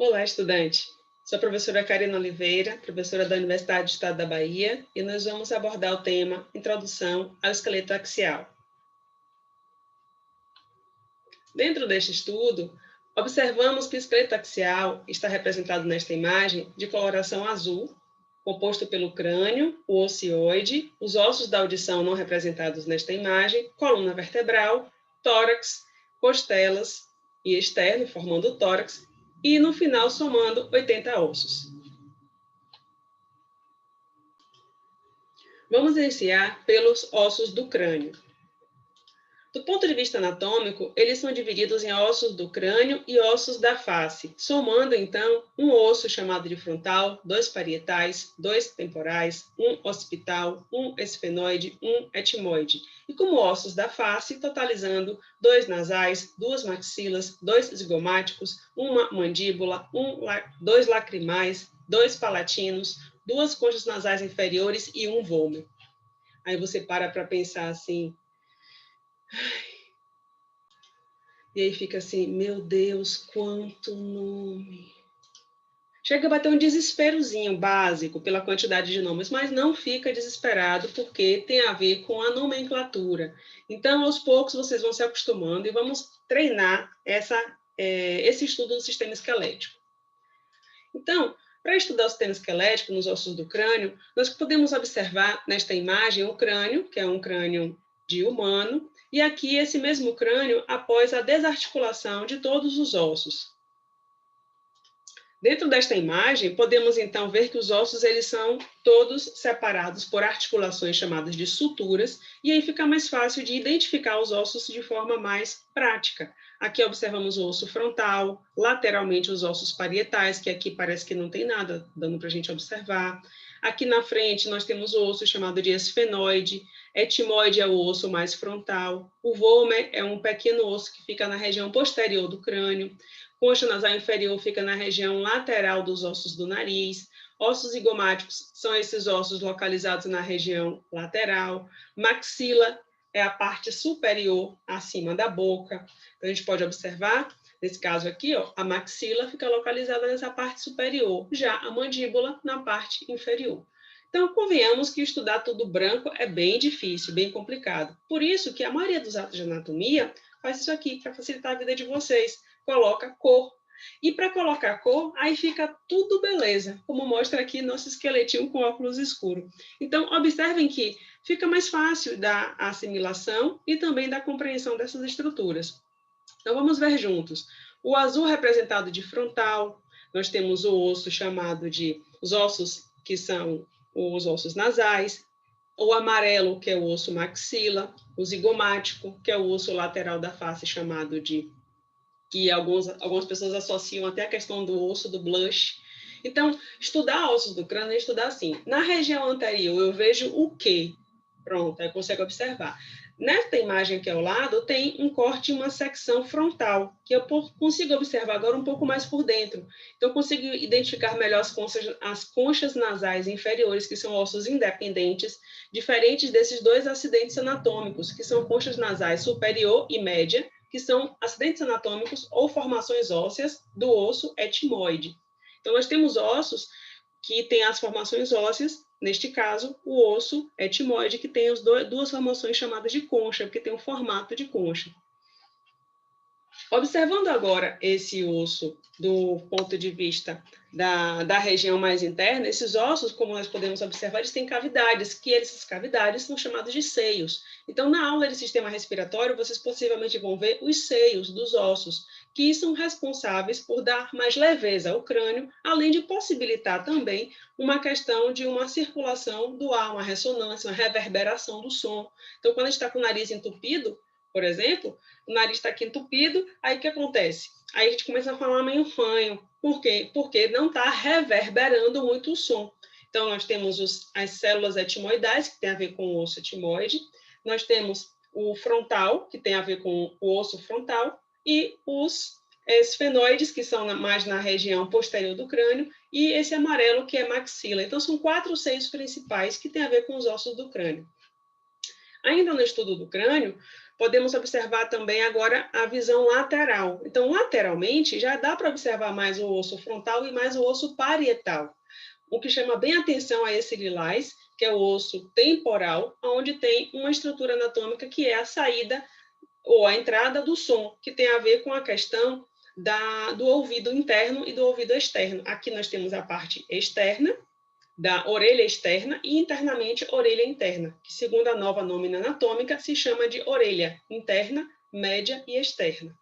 Olá, estudante! Sou a professora Karina Oliveira, professora da Universidade do Estado da Bahia, e nós vamos abordar o tema Introdução ao Esqueleto Axial. Dentro deste estudo, observamos que o esqueleto axial está representado nesta imagem de coloração azul, composto pelo crânio, o ocioide, os ossos da audição não representados nesta imagem, coluna vertebral, tórax, costelas e externo, formando o tórax, e no final somando 80 ossos. Vamos iniciar pelos ossos do crânio. Do ponto de vista anatômico, eles são divididos em ossos do crânio e ossos da face, somando, então, um osso chamado de frontal, 2 parietais, 2 temporais, 1 occipital, 1 esfenoide, 1 etimoide. E como ossos da face, totalizando 2 nasais, 2 maxilas, 2 zigomáticos, 1 mandíbula, 2 lacrimais, 2 palatinos, 2 conchas nasais inferiores e 1 vômero. Aí você para pensar assim, e aí fica assim, meu Deus, quanto nome! Chega a bater um desesperozinho básico pela quantidade de nomes, mas não fica desesperado porque tem a ver com a nomenclatura. Então, aos poucos, vocês vão se acostumando e vamos treinar esse estudo do sistema esquelético. Então, para estudar o sistema esquelético nos ossos do crânio, nós podemos observar nesta imagem o crânio, que é um crânio de humano, e aqui esse mesmo crânio após a desarticulação de todos os ossos. Dentro desta imagem, podemos então ver que os ossos eles são todos separados por articulações chamadas de suturas, e aí fica mais fácil de identificar os ossos de forma mais prática. Aqui observamos o osso frontal, lateralmente os ossos parietais, que aqui parece que não tem nada, dando para a gente observar. Aqui na frente nós temos o osso chamado de esfenoide, etimoide é o osso mais frontal, o vômer é um pequeno osso que fica na região posterior do crânio, concha nasal inferior fica na região lateral dos ossos do nariz, ossos zigomáticos são esses ossos localizados na região lateral, maxila é a parte superior acima da boca. Então, a gente pode observar, nesse caso aqui, ó, a maxila fica localizada nessa parte superior, já a mandíbula na parte inferior. Então, convenhamos que estudar tudo branco é bem difícil, bem complicado. Por isso que a maioria dos atos de anatomia faz isso aqui, para facilitar a vida de vocês. Coloca cor. E para colocar cor, aí fica tudo beleza, como mostra aqui nosso esqueletinho com óculos escuros. Então, observem que fica mais fácil da assimilação e também da compreensão dessas estruturas. Então, vamos ver juntos. O azul representado de frontal, nós temos o osso chamado de os ossos que são os ossos nasais, o amarelo, que é o osso maxila, o zigomático, que é o osso lateral da face chamado de que algumas pessoas associam até a questão do osso do blush. Então, estudar ossos do crânio é estudar assim. Na região anterior, eu vejo o quê? Pronto, aí consegue observar. Nesta imagem aqui ao lado, tem um corte em uma secção frontal, que eu consigo observar agora um pouco mais por dentro. Então, eu consigo identificar melhor as conchas nasais inferiores, que são ossos independentes, diferentes desses dois acidentes anatômicos, que são conchas nasais superior e média, que são acidentes anatômicos ou formações ósseas do osso etimoide. Então, nós temos ossos que têm as formações ósseas, neste caso, o osso etimoide, que tem as duas formações chamadas de concha, porque tem um formato de concha. Observando agora esse osso do ponto de vista da região mais interna, esses ossos, como nós podemos observar, eles têm cavidades, que essas cavidades são chamadas de seios. Então, na aula de sistema respiratório, vocês possivelmente vão ver os seios dos ossos, que são responsáveis por dar mais leveza ao crânio, além de possibilitar também uma questão de uma circulação do ar, uma ressonância, uma reverberação do som. Então, quando a gente está com o nariz entupido, por exemplo, o nariz está aqui entupido, aí o que acontece? Aí a gente começa a falar meio fanho. Por quê? Porque não está reverberando muito o som. Então, nós temos as células etimoidais, que tem a ver com o osso etimoide, nós temos o frontal, que tem a ver com o osso frontal, e os esfenoides, que são mais na região posterior do crânio, e esse amarelo, que é maxila. Então, são 4 seios principais que têm a ver com os ossos do crânio. Ainda no estudo do crânio, Podemos observar também agora a visão lateral. Então, lateralmente, já dá para observar mais o osso frontal e mais o osso parietal. O que chama bem atenção a esse lilás, que é o osso temporal, onde tem uma estrutura anatômica que é a saída ou a entrada do som, que tem a ver com a questão do ouvido interno e do ouvido externo. Aqui nós temos a parte externa, da orelha externa, e internamente orelha interna, que segundo a nova nômina anatômica se chama de orelha interna, média e externa.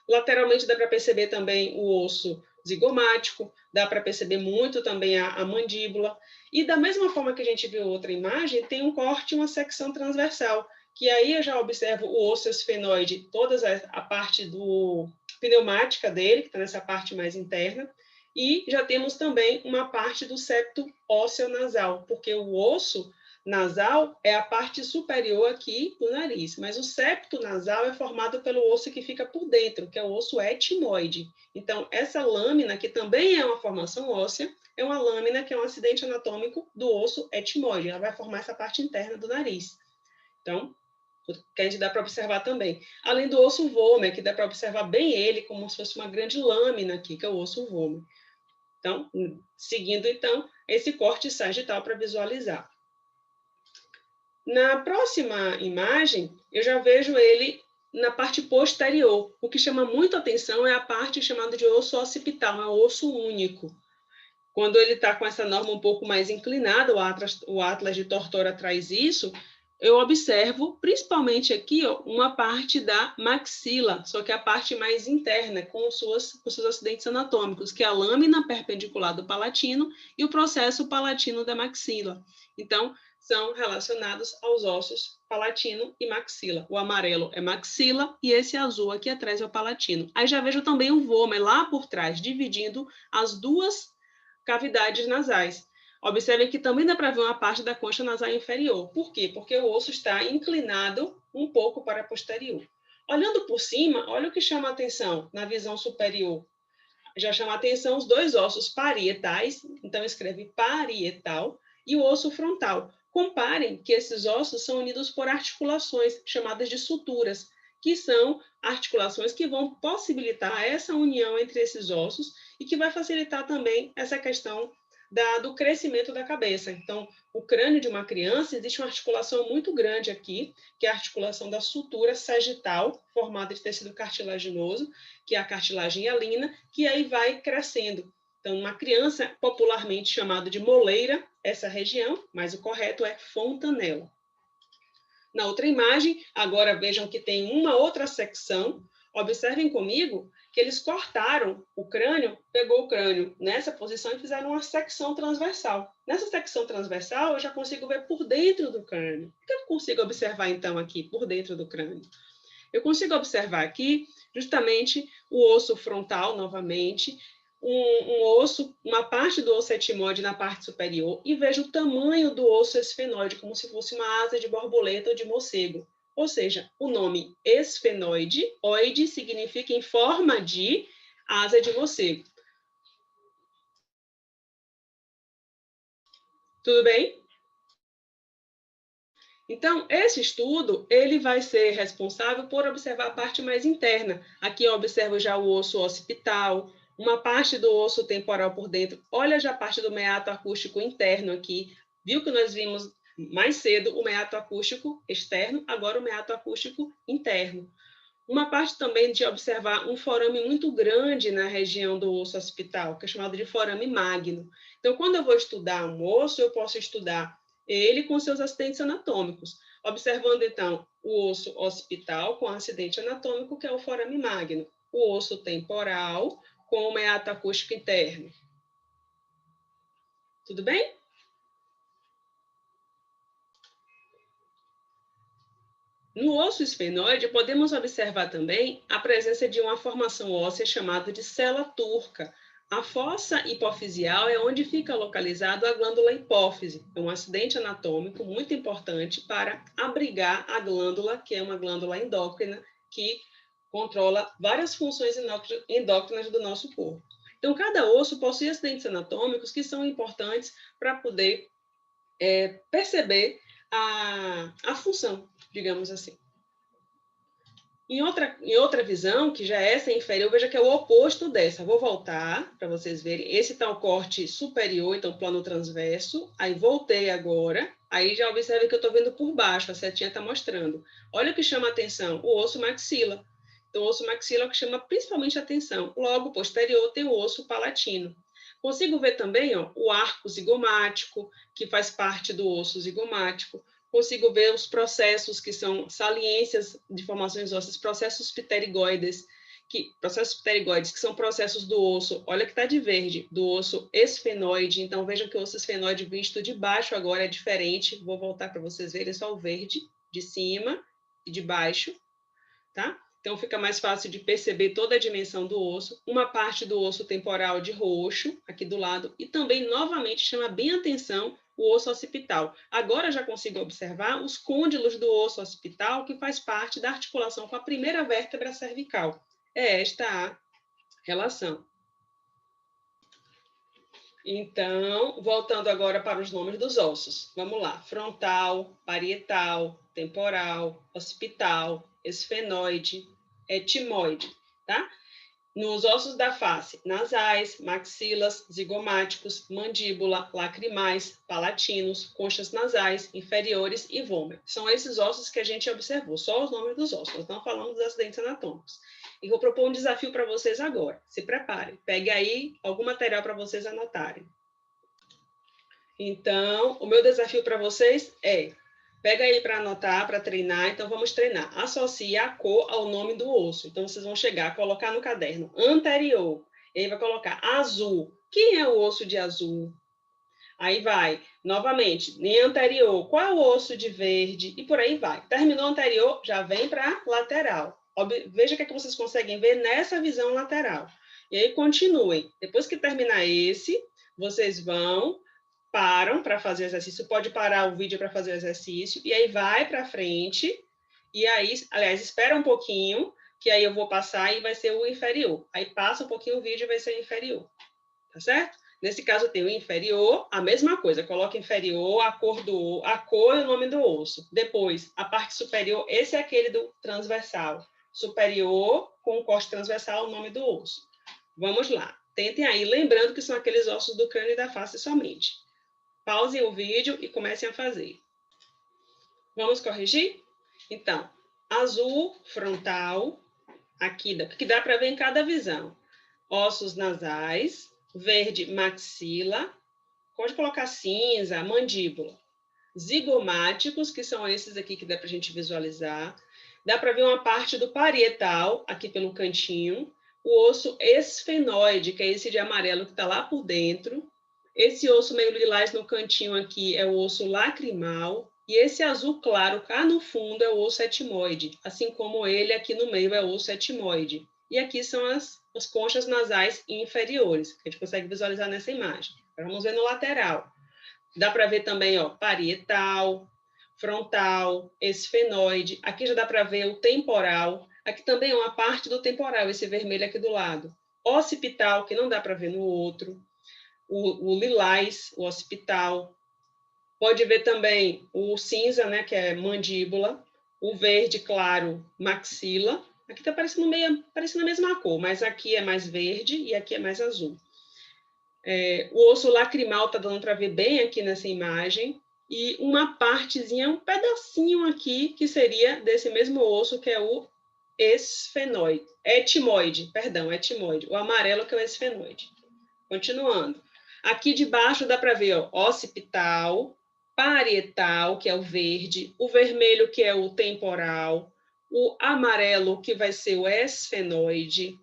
Lateralmente dá para perceber também o osso zigomático, dá para perceber muito também a mandíbula, e da mesma forma que a gente viu outra imagem, tem um corte e uma secção transversal, que aí eu já observo o osso esfenoide, toda a parte pneumática dele, que está nessa parte mais interna, e já temos também uma parte do septo ósseo nasal, porque o osso nasal é a parte superior aqui do nariz, mas o septo nasal é formado pelo osso que fica por dentro, que é o osso etimoide. Então, essa lâmina, que também é uma formação óssea, é uma lâmina que é um acidente anatômico do osso etimoide. Ela vai formar essa parte interna do nariz. Então, que a gente dá para observar também. Além do osso vômer, que dá para observar bem ele como se fosse uma grande lâmina aqui, que é o osso vômer. Então, seguindo, então, esse corte sagital para visualizar. Na próxima imagem, eu já vejo ele na parte posterior. O que chama muito atenção é a parte chamada de osso occipital, é um osso único. Quando ele está com essa norma um pouco mais inclinada, o Atlas de Tortora traz isso, eu observo, principalmente aqui, ó, uma parte da maxila, só que a parte mais interna, com seus acidentes anatômicos, que é a lâmina perpendicular do palatino e o processo palatino da maxila. Então, são relacionados aos ossos palatino e maxila. O amarelo é maxila e esse azul aqui atrás é o palatino. Aí já vejo também o vômer lá por trás, dividindo as duas cavidades nasais. Observe que também dá para ver uma parte da concha nasal inferior. Por quê? Porque o osso está inclinado um pouco para posterior. Olhando por cima, olha o que chama a atenção na visão superior. Já chama a atenção os dois ossos parietais, então escreve parietal, e o osso frontal. Comparem que esses ossos são unidos por articulações, chamadas de suturas, que são articulações que vão possibilitar essa união entre esses ossos e que vai facilitar também essa questão do crescimento da cabeça. Então, o crânio de uma criança, existe uma articulação muito grande aqui, que é a articulação da sutura sagital, formada de tecido cartilaginoso, que é a cartilagem hialina, que aí vai crescendo. Então, uma criança, popularmente chamada de moleira, essa região, mas o correto é fontanela. Na outra imagem, agora vejam que tem uma outra secção. Observem comigo que eles cortaram o crânio, pegou o crânio nessa posição e fizeram uma secção transversal. Nessa secção transversal, eu já consigo ver por dentro do crânio. O que eu consigo observar, então, aqui, por dentro do crânio? Eu consigo observar aqui, justamente, o osso frontal, novamente, uma parte do osso etimoide na parte superior, e vejo o tamanho do osso esfenoide, como se fosse uma asa de borboleta ou de morcego. Ou seja, o nome esfenoide, oide, significa em forma de asa de morcego. Tudo bem? Então, esse estudo, ele vai ser responsável por observar a parte mais interna. Aqui eu observo já o osso occipital, uma parte do osso temporal por dentro. Olha já a parte do meato acústico interno aqui. Viu que nós vimos mais cedo o meato acústico externo, agora o meato acústico interno. Uma parte também de observar um forame muito grande na região do osso occipital, que é chamado de forame magno. Então, quando eu vou estudar um osso, eu posso estudar ele com seus acidentes anatômicos, observando, então, o osso occipital com acidente anatômico, que é o forame magno, o osso temporal com o meato acústico interno. Tudo bem? No osso esfenoide, podemos observar também a presença de uma formação óssea chamada de cela turca. A fossa hipofisial é onde fica localizado a glândula hipófise. É um acidente anatômico muito importante para abrigar a glândula, que é uma glândula endócrina, que controla várias funções endócrinas do nosso corpo. Então, cada osso possui acidentes anatômicos que são importantes para poder perceber a função, digamos assim. Em outra visão, que já é essa inferior, veja que é o oposto dessa. Vou voltar para vocês verem. Esse está o corte superior, então plano transverso. Aí voltei agora. Aí já observe que eu estou vendo por baixo, a setinha está mostrando. Olha o que chama a atenção, o osso maxila. Então, o osso maxila é o que chama principalmente a atenção. Logo posterior tem o osso palatino. Consigo ver também ó, o arco zigomático, que faz parte do osso zigomático. Consigo ver os processos que são saliências de formações ósseas, processos pterigoides, que são processos do osso, olha que está de verde, do osso esfenoide. Então, vejam que o osso esfenoide visto de baixo agora é diferente. Vou voltar para vocês verem só o verde de cima e de baixo, tá? Então, fica mais fácil de perceber toda a dimensão do osso. Uma parte do osso temporal de roxo, aqui do lado, e também, novamente, chama bem atenção o osso occipital. Agora já consigo observar os côndilos do osso occipital, que faz parte da articulação com a primeira vértebra cervical. É esta a relação. Então, voltando agora para os nomes dos ossos. Vamos lá. Frontal, parietal, temporal, occipital, esfenoide, etimoide, tá? Nos ossos da face, nasais, maxilas, zigomáticos, mandíbula, lacrimais, palatinos, conchas nasais, inferiores e vômer. São esses ossos que a gente observou, só os nomes dos ossos, nós não falamos dos acidentes anatômicos. E vou propor um desafio para vocês agora. Se preparem, pegue aí algum material para vocês anotarem. Então, o meu desafio para vocês é, pega aí para anotar, para treinar, então vamos treinar. Associe a cor ao nome do osso. Então, vocês vão chegar, colocar no caderno anterior, e aí vai colocar azul. Quem é o osso de azul? Aí vai, novamente, nem anterior, qual é o osso de verde? E por aí vai. Terminou anterior, já vem para lateral. Veja o que, é que vocês conseguem ver nessa visão lateral. E aí continuem. Depois que terminar esse, vocês param para fazer exercício, pode parar o vídeo para fazer o exercício, e aí vai para frente, e aí, aliás, espera um pouquinho, que aí eu vou passar e vai ser o inferior. Aí passa um pouquinho o vídeo e vai ser o inferior, tá certo? Nesse caso tem o inferior, a mesma coisa, coloca inferior, a cor e o nome do osso. Depois, a parte superior, esse é aquele do transversal. Superior, com o corte transversal, o nome do osso. Vamos lá. Tentem aí, lembrando que são aqueles ossos do crânio e da face somente. Pausem o vídeo e comecem a fazer. Vamos corrigir? Então, azul frontal, aqui que dá para ver em cada visão. Ossos nasais, verde maxila, pode colocar cinza, mandíbula. Zigomáticos, que são esses aqui que dá para a gente visualizar. Dá para ver uma parte do parietal, aqui pelo cantinho. O osso esfenoide, que é esse de amarelo que está lá por dentro. Esse osso meio lilás no cantinho aqui é o osso lacrimal. E esse azul claro cá no fundo é o osso etimoide, assim como ele aqui no meio é o osso etimoide. E aqui são as conchas nasais inferiores, que a gente consegue visualizar nessa imagem. Agora vamos ver no lateral. Dá para ver também, ó, parietal, frontal, esfenoide. Aqui já dá para ver o temporal. Aqui também é uma parte do temporal, esse vermelho aqui do lado. Occipital, que não dá para ver no outro. O lilás, o occipital. Pode ver também o cinza, né, que é mandíbula. O verde claro, maxila. Aqui está parecendo parecendo a mesma cor, mas aqui é mais verde e aqui é mais azul. O osso lacrimal está dando para ver bem aqui nessa imagem. E uma partezinha, um pedacinho aqui, que seria desse mesmo osso, que é o etimoide. O amarelo que é o esfenoide. Continuando. Aqui de baixo dá para ver, ó, occipital, parietal, que é o verde, o vermelho, que é o temporal, o amarelo, que vai ser o esfenoide,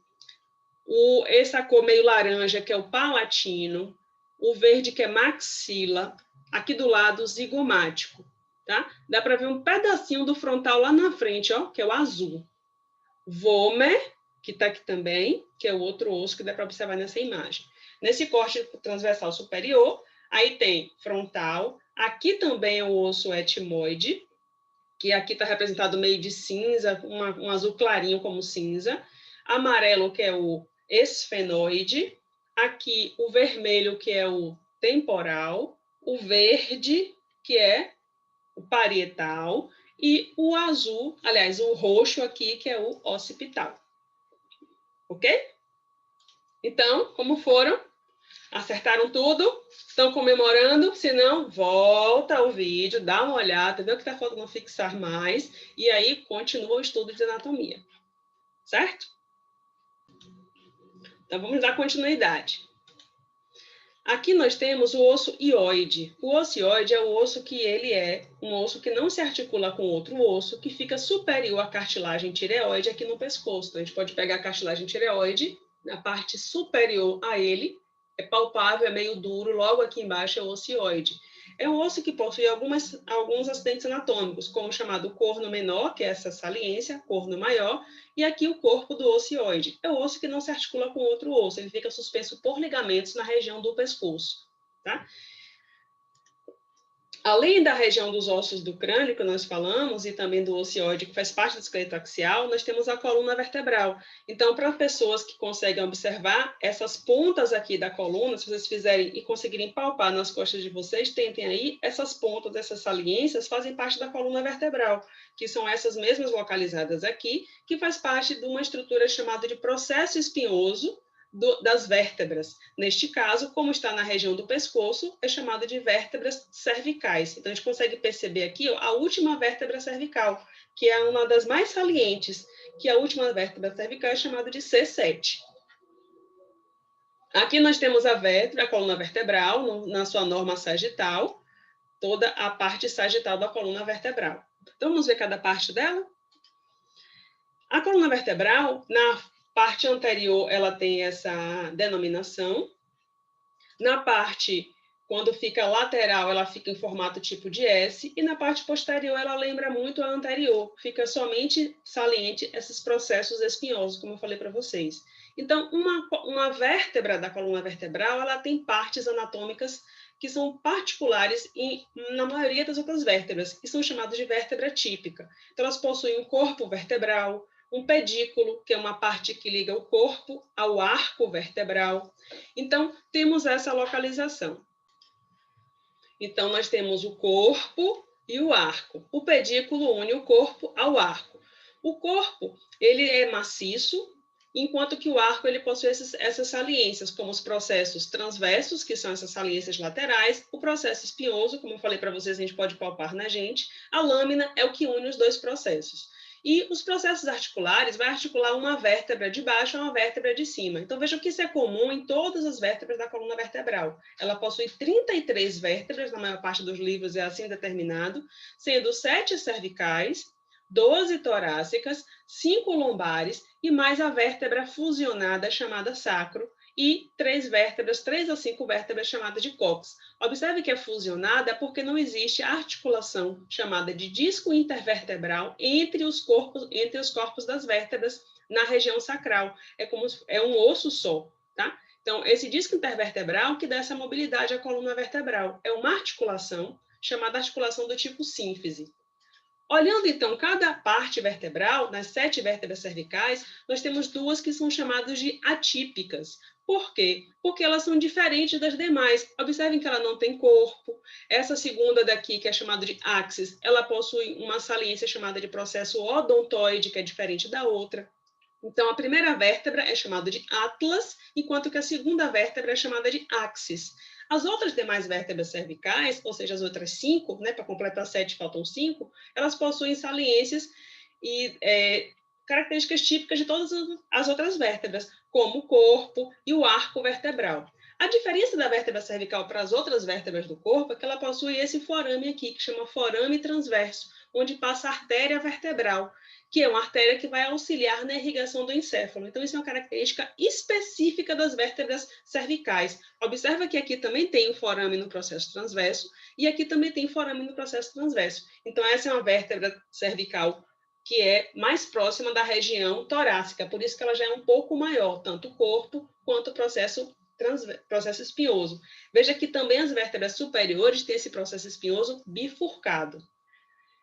essa cor meio laranja, que é o palatino, o verde, que é maxila, aqui do lado, zigomático, tá? Dá para ver um pedacinho do frontal lá na frente, ó, que é o azul. Vômer, que está aqui também, que é o outro osso que dá para observar nessa imagem. Nesse corte transversal superior, aí tem frontal, aqui também é o osso etimoide, que aqui está representado meio de cinza, um azul clarinho como cinza, amarelo, que é o esfenoide, aqui o vermelho, que é o temporal, o verde, que é o parietal, e o azul, aliás, o roxo aqui, que é o occipital. Ok? Então, como foram? Acertaram tudo? Estão comemorando? Se não, volta ao vídeo, dá uma olhada, vê o que está faltando fixar mais, e aí continua o estudo de anatomia. Certo? Então, vamos dar continuidade. Aqui nós temos o osso hioide. O osso hioide é o osso que ele é um osso que não se articula com outro osso, que fica superior à cartilagem tireoide aqui no pescoço. Então, a gente pode pegar a cartilagem tireoide, na parte superior a ele, é palpável, é meio duro, logo aqui embaixo é o osso hioide. É um osso que possui alguns acidentes anatômicos, como o chamado corno menor, que é essa saliência, corno maior, e aqui o corpo do osso hioide. É o osso que não se articula com outro osso, ele fica suspenso por ligamentos na região do pescoço. Tá? Além da região dos ossos do crânio, que nós falamos, e também do osso hioide, que faz parte do esqueleto axial, nós temos a coluna vertebral. Então, para pessoas que conseguem observar essas pontas aqui da coluna, se vocês fizerem e conseguirem palpar nas costas de vocês, tentem aí, essas pontas, essas saliências, fazem parte da coluna vertebral, que são essas mesmas localizadas aqui, que faz parte de uma estrutura chamada de processo espinhoso, das vértebras. Neste caso, como está na região do pescoço, é chamado de vértebras cervicais. Então, a gente consegue perceber aqui ó, a última vértebra cervical, que é uma das mais salientes, que a última vértebra cervical é chamada de C7. Aqui nós temos a vértebra, a coluna vertebral, na sua norma sagital, toda a parte sagital da coluna vertebral. Então, vamos ver cada parte dela? A coluna vertebral, na parte anterior, ela tem essa denominação. Na parte, quando fica lateral, ela fica em formato tipo de S. E na parte posterior, ela lembra muito a anterior. Fica somente saliente esses processos espinhosos, como eu falei para vocês. Então, uma vértebra da coluna vertebral, ela tem partes anatômicas que são particulares na maioria das outras vértebras, que são chamadas de vértebra típica. Então, elas possuem um corpo vertebral, um pedículo, que é uma parte que liga o corpo ao arco vertebral. Então, temos essa localização. Então, nós temos o corpo e o arco. O pedículo une o corpo ao arco. O corpo, ele é maciço, enquanto que o arco ele possui essas saliências, como os processos transversos, que são essas saliências laterais, o processo espinhoso, como eu falei para vocês, a gente pode palpar na gente, a lâmina é o que une os dois processos. E os processos articulares vai articular uma vértebra de baixo a uma vértebra de cima. Então, vejam que isso é comum em todas as vértebras da coluna vertebral. Ela possui 33 vértebras, na maior parte dos livros é assim determinado, sendo 7 cervicais, 12 torácicas, 5 lombares e mais a vértebra fusionada chamada sacro e 3 a 5 vértebras chamadas de cóccix. Observe que é fusionada porque não existe articulação chamada de disco intervertebral entre os corpos das vértebras na região sacral. É um osso só, tá? Então, esse disco intervertebral que dá essa mobilidade à coluna vertebral é uma articulação chamada articulação do tipo sínfise. Olhando, então, cada parte vertebral, nas 7 vértebras cervicais, nós temos 2 que são chamadas de atípicas. Por quê? Porque elas são diferentes das demais. Observem que ela não tem corpo. Essa segunda daqui, que é chamada de axis, ela possui uma saliência chamada de processo odontoide, que é diferente da outra. Então, a primeira vértebra é chamada de atlas, enquanto que a segunda vértebra é chamada de axis. As outras demais vértebras cervicais, ou seja, as outras 5, né, para completar 7 faltam 5, elas possuem saliências e características típicas de todas as outras vértebras, como o corpo e o arco vertebral. A diferença da vértebra cervical para as outras vértebras do corpo é que ela possui esse forame aqui, que chama forame transverso, onde passa a artéria vertebral, que é uma artéria que vai auxiliar na irrigação do encéfalo. Então, isso é uma característica específica das vértebras cervicais. Observa que aqui também tem o forame no processo transverso e aqui também tem forame no processo transverso. Então, essa é uma vértebra cervical que é mais próxima da região torácica, por isso que ela já é um pouco maior, tanto o corpo quanto o processo espinhoso. Veja que também as vértebras superiores têm esse processo espinhoso bifurcado.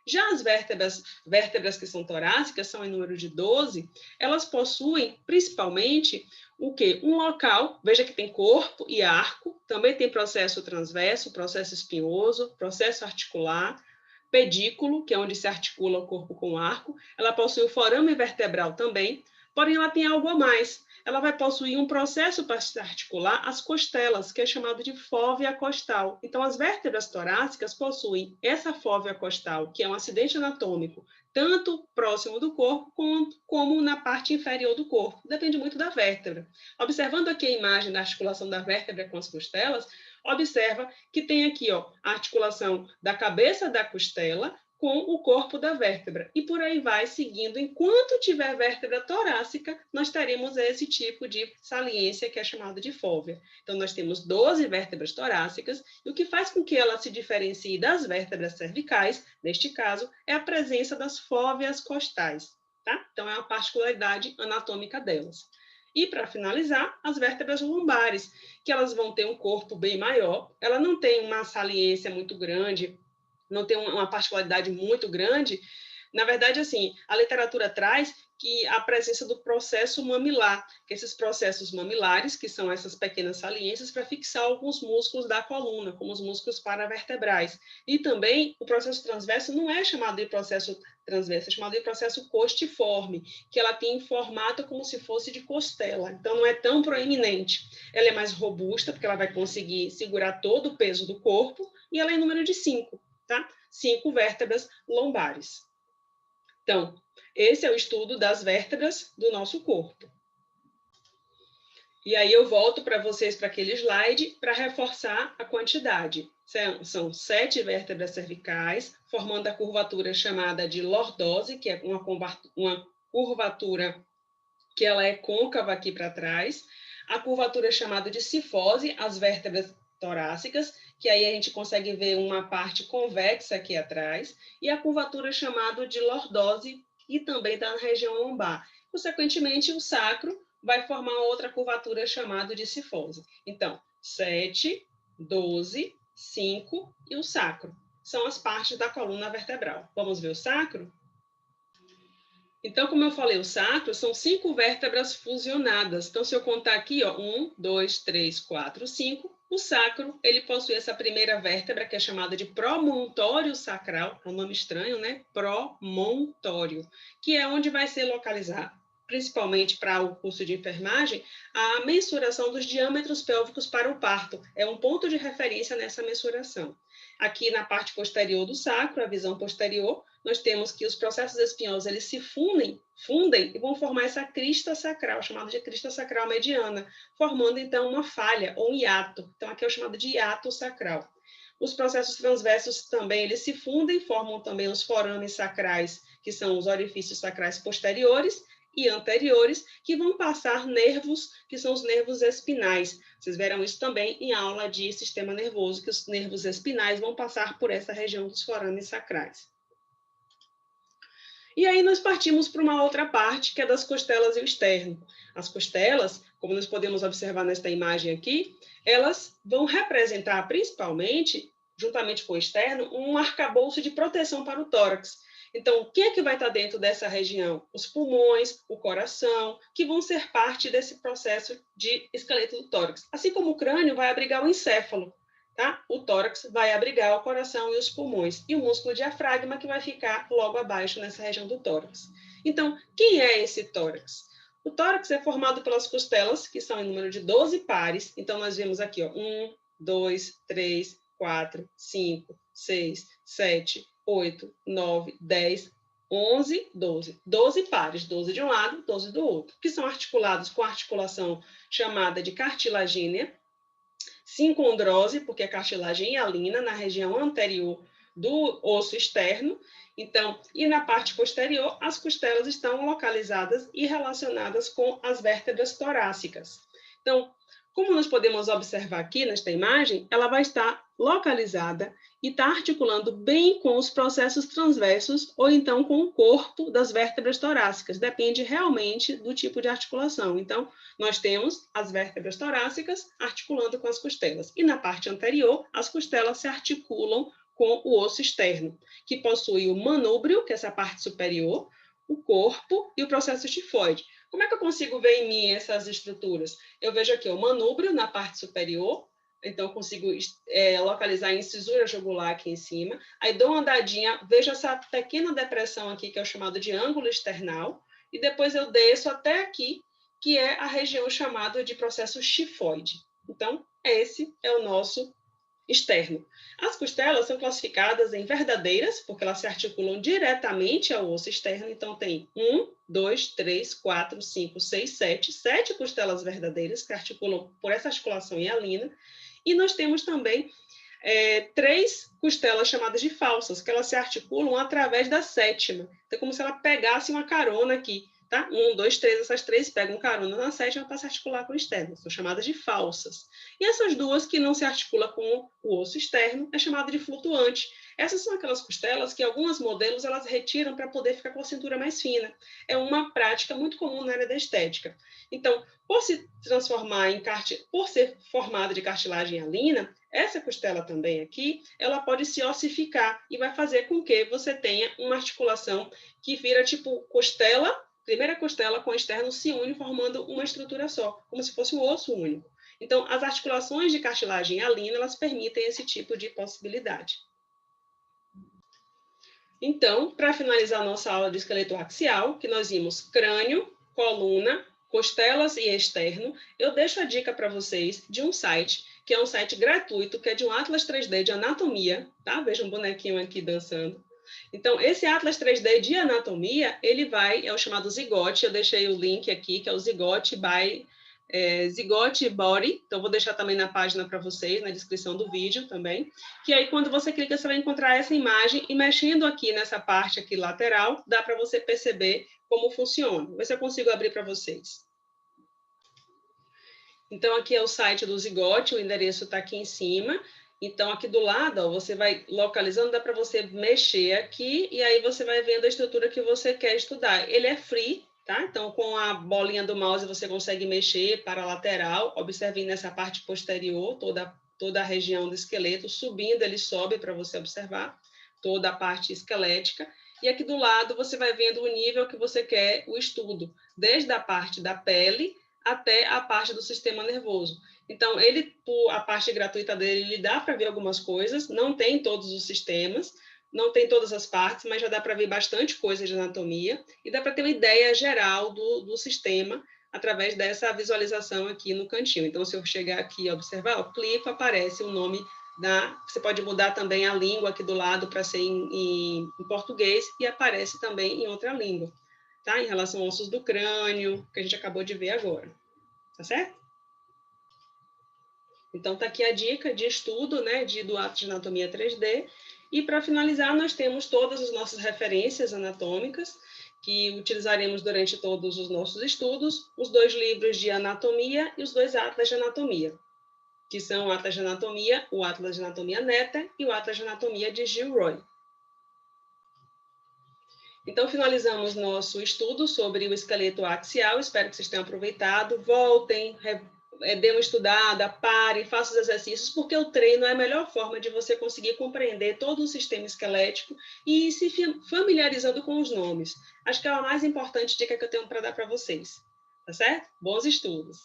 Já as vértebras que são torácicas, são em número de 12, elas possuem principalmente o quê? Um local, veja que tem corpo e arco, também tem processo transverso, processo espinhoso, processo articular, pedículo, que é onde se articula o corpo com o arco. Ela possui o forame vertebral também, porém ela tem algo a mais. Ela vai possuir um processo para se articular as costelas, que é chamado de fóvea costal. Então, as vértebras torácicas possuem essa fóvea costal, que é um acidente anatômico, tanto próximo do corpo como na parte inferior do corpo. Depende muito da vértebra. Observando aqui a imagem da articulação da vértebra com as costelas, observa que tem aqui ó, a articulação da cabeça da costela com o corpo da vértebra. E por aí vai seguindo. Enquanto tiver vértebra torácica, nós teremos esse tipo de saliência que é chamado de fóvea. Então, nós temos 12 vértebras torácicas, e o que faz com que ela se diferencie das vértebras cervicais, neste caso, é a presença das fóveas costais. Tá? Então, é uma particularidade anatômica delas. E, para finalizar, as vértebras lombares, que elas vão ter um corpo bem maior, ela não tem uma saliência muito grande, não tem uma particularidade muito grande. Na verdade, assim, a literatura traz que a presença do processo mamilar, que esses processos mamilares, que são essas pequenas saliências para fixar alguns músculos da coluna, como os músculos paravertebrais. E também o processo transverso não é chamado de processo transverso, é chamado de processo costiforme, que ela tem em formato como se fosse de costela, então não é tão proeminente. Ela é mais robusta, porque ela vai conseguir segurar todo o peso do corpo, e ela é em número de 5. Tá? 5 vértebras lombares. Então, esse é o estudo das vértebras do nosso corpo. E aí eu volto para vocês para aquele slide para reforçar a quantidade. São 7 vértebras cervicais, formando a curvatura chamada de lordose, que é uma curvatura que ela é côncava aqui para trás. A curvatura chamada de cifose, as vértebras torácicas, que aí a gente consegue ver uma parte convexa aqui atrás, e a curvatura chamada de lordose, e também está na região lombar. Consequentemente, o sacro vai formar outra curvatura chamada de cifose. Então, 7, 12, 5 e o sacro. São as partes da coluna vertebral. Vamos ver o sacro? Então, como eu falei, o sacro são 5 vértebras fusionadas. Então, se eu contar aqui, ó, 1, 2, 3, 4, 5, o sacro, ele possui essa primeira vértebra, que é chamada de promontório sacral, é um nome estranho, né? Promontório, que é onde vai ser localizado, principalmente para o curso de enfermagem, a mensuração dos diâmetros pélvicos para o parto. É um ponto de referência nessa mensuração. Aqui na parte posterior do sacro, a visão posterior, nós temos que os processos espinhosos eles se fundem e vão formar essa crista sacral, chamada de crista sacral mediana, formando então uma falha ou um hiato. Então aqui é o chamado de hiato sacral. Os processos transversos também eles se fundem, formam também os forames sacrais, que são os orifícios sacrais posteriores e anteriores, que vão passar nervos, que são os nervos espinais. Vocês verão isso também em aula de sistema nervoso, que os nervos espinais vão passar por essa região dos forames sacrais. E aí nós partimos para uma outra parte, que é das costelas e o externo. As costelas, como nós podemos observar nesta imagem aqui, elas vão representar principalmente, juntamente com o externo, um arcabouço de proteção para o tórax. Então, quem é que vai estar dentro dessa região? Os pulmões, o coração, que vão ser parte desse processo de esqueleto do tórax. Assim como o crânio vai abrigar o encéfalo, tá? O tórax vai abrigar o coração e os pulmões, e o músculo diafragma que vai ficar logo abaixo nessa região do tórax. Então, quem é esse tórax? O tórax é formado pelas costelas, que são em número de 12 pares. Então, nós vemos aqui, ó, 1, 2, 3, 4, 5, 6, 7, 8, 9, 10, 11, 12. 12 pares, 12 de um lado, 12 do outro, que são articulados com a articulação chamada de cartilagínea, sincondrose, porque a cartilagem hialina na região anterior do osso externo. Então, e na parte posterior, as costelas estão localizadas e relacionadas com as vértebras torácicas. Então, como nós podemos observar aqui nesta imagem, ela vai estar localizada e está articulando bem com os processos transversos ou então com o corpo das vértebras torácicas. Depende realmente do tipo de articulação. Então, nós temos as vértebras torácicas articulando com as costelas. E na parte anterior, as costelas se articulam com o osso externo, que possui o manúbrio, que é essa parte superior, o corpo e o processo tifoide. Como é que eu consigo ver em mim essas estruturas? Eu vejo aqui o manúbrio na parte superior, então eu consigo localizar a incisura jugular aqui em cima. Aí dou uma andadinha, vejo essa pequena depressão aqui, que é o chamado de ângulo external, e depois eu desço até aqui, que é a região chamada de processo chifoide. Então, esse é o nosso externo. As costelas são classificadas em verdadeiras, porque elas se articulam diretamente ao osso externo, então tem 1, 2, 3, 4, 5, 6, 7 costelas verdadeiras que articulam por essa articulação hialina, e nós temos também 3 costelas chamadas de falsas, que elas se articulam através da sétima. Então, é como se ela pegasse uma carona aqui, tá? 1, 2, 3, essas 3 pegam carona na sétima para se articular com o externo, são chamadas de falsas. E essas 2 que não se articulam com o osso externo é chamada de flutuante. Essas são aquelas costelas que alguns modelos elas retiram para poder ficar com a cintura mais fina. É uma prática muito comum na área da estética. Então, por se transformar por ser formada de cartilagem hialina, essa costela também aqui, ela pode se ossificar e vai fazer com que você tenha uma articulação que vira tipo costela, primeira costela com o externo se une formando uma estrutura só, como se fosse um osso único. Então, as articulações de cartilagem hialina, elas permitem esse tipo de possibilidade. Então, para finalizar a nossa aula de esqueleto axial, que nós vimos crânio, coluna, costelas e externo, eu deixo a dica para vocês de um site, que é um site gratuito, que é de um Atlas 3D de anatomia, tá? Veja um bonequinho aqui dançando. Então, esse Atlas 3D de anatomia, ele é o chamado Zigote, eu deixei o link aqui, que é o Zigote by Zigote Body, então vou deixar também na página para vocês, na descrição do vídeo também, que aí quando você clica, você vai encontrar essa imagem, e mexendo aqui nessa parte aqui lateral, dá para você perceber como funciona. Vou ver se eu consigo abrir para vocês. Então, aqui é o site do Zigote, o endereço está aqui em cima. Então, aqui do lado, ó, você vai localizando, dá para você mexer aqui, e aí você vai vendo a estrutura que você quer estudar. Ele é free, tá? Então, com a bolinha do mouse, você consegue mexer para a lateral, observe nessa parte posterior, toda a região do esqueleto, subindo, ele sobe para você observar toda a parte esquelética. E aqui do lado, você vai vendo o nível que você quer o estudo, desde a parte da pele até a parte do sistema nervoso. Então, a parte gratuita dele, ele dá para ver algumas coisas, não tem todos os sistemas, não tem todas as partes, mas já dá para ver bastante coisa de anatomia, e dá para ter uma ideia geral do sistema através dessa visualização aqui no cantinho. Então, se eu chegar aqui e observar, o clico, aparece o nome você pode mudar também a língua aqui do lado para ser em português, e aparece também em outra língua, tá? Em relação aos ossos do crânio, que a gente acabou de ver agora. Tá certo? Então, tá aqui a dica de estudo, né, do Atlas de Anatomia 3D. E, para finalizar, nós temos todas as nossas referências anatômicas, que utilizaremos durante todos os nossos estudos, os 2 livros de anatomia e os 2 atlas de anatomia, que são o Atlas de Anatomia, o Atlas de Anatomia Neta e o Atlas de Anatomia de Gilroy. Então, finalizamos nosso estudo sobre o esqueleto axial. Espero que vocês tenham aproveitado. Voltem, dê uma estudada, parem, façam os exercícios, porque o treino é a melhor forma de você conseguir compreender todo o sistema esquelético e ir se familiarizando com os nomes. Acho que é a mais importante dica que eu tenho para dar para vocês. Tá certo? Bons estudos!